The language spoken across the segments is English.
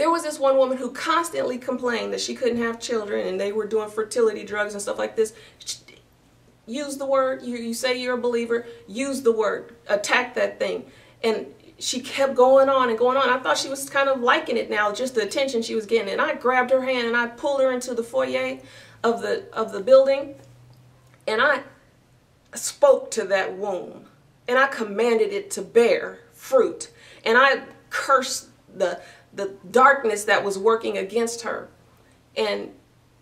There was this one woman who constantly complained that she couldn't have children and they were doing fertility drugs and stuff like this. Use the word, you say you're a believer, use the word, attack that thing. And she kept going on and going on. I thought she was kind of liking it now, just the attention she was getting. And I grabbed her hand and I pulled her into the foyer of the building, and I spoke to that womb, and I commanded it to bear fruit, and I cursed the darkness that was working against her. And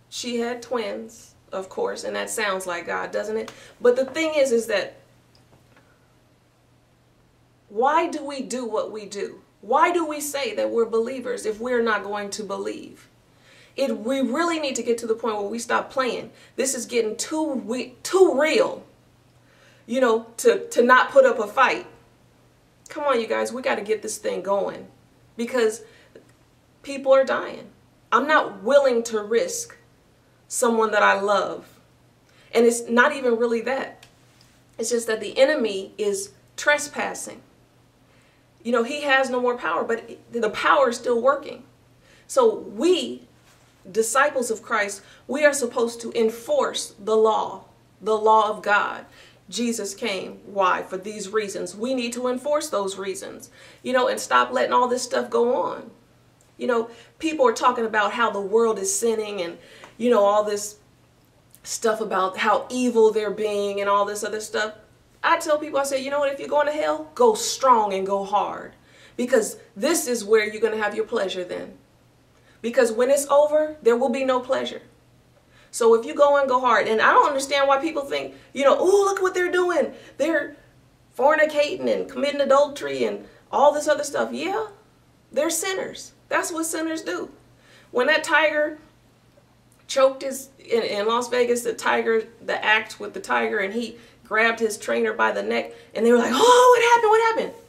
she had twins, of course, and that sounds like God, doesn't it? But the thing is that why do we do what we do? Why do we say that we're believers if we're not going to believe? We really need to get to the point where we stop playing. This is getting too real, you know, to not put up a fight. Come on, you guys, we got to get this thing going because people are dying. I'm not willing to risk someone that I love. And it's not even really that. It's just that the enemy is trespassing. You know, he has no more power, but the power is still working. So we, disciples of Christ, we are supposed to enforce the law of God. Jesus came. Why? For these reasons. We need to enforce those reasons, you know, and stop letting all this stuff go on. You know, people are talking about how the world is sinning and, you know, all this stuff about how evil they're being and all this other stuff. I tell people, I say, you know what, if you're going to hell, go strong and go hard, because this is where you're going to have your pleasure then. Because when it's over, there will be no pleasure. So if you go and go hard, and I don't understand why people think, you know, oh, look what they're doing. They're fornicating and committing adultery and all this other stuff. Yeah, they're sinners. That's what sinners do. When that tiger choked in Las Vegas, the act with the tiger, and he grabbed his trainer by the neck, and they were like, oh, what happened? What happened?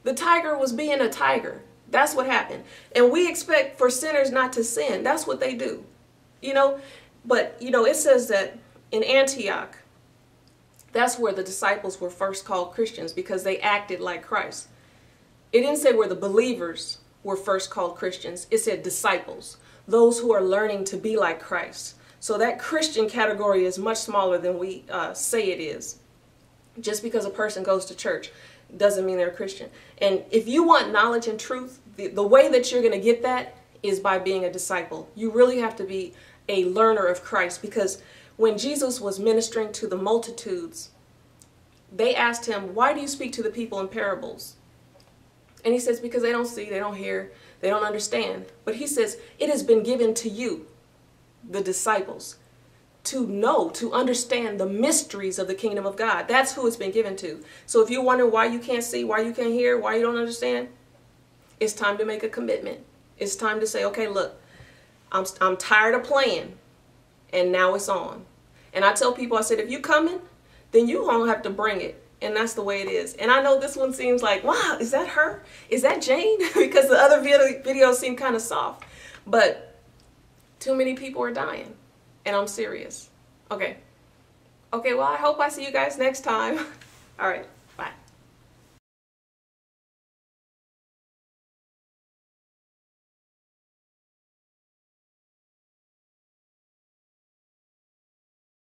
The tiger was being a tiger. That's what happened. And we expect for sinners not to sin. That's what they do. You know, but, you know, it says that in Antioch, that's where the disciples were first called Christians, because they acted like Christ. It didn't say where the believers were first called Christians. It said disciples, those who are learning to be like Christ. So that Christian category is much smaller than we say it is. Just because a person goes to church doesn't mean they're a Christian. And if you want knowledge and truth, the way that you're going to get that is by being a disciple. You really have to be a learner of Christ, because when Jesus was ministering to the multitudes, they asked him, why do you speak to the people in parables? And he says, because they don't see, they don't hear, they don't understand. But he says, it has been given to you, the disciples, to know, to understand the mysteries of the kingdom of God. That's who it's been given to. So if you wonder why you can't see, why you can't hear, why you don't understand, it's time to make a commitment. It's time to say, okay, look, I'm tired of playing, and now it's on. And I tell people, I said, if you coming, then you don't have to bring it. And that's the way it is. And I know this one seems like, wow, is that her? Is that Jane? Because the other videos seem kind of soft. But too many people are dying. And I'm serious. Okay. Okay, well, I hope I see you guys next time. All right.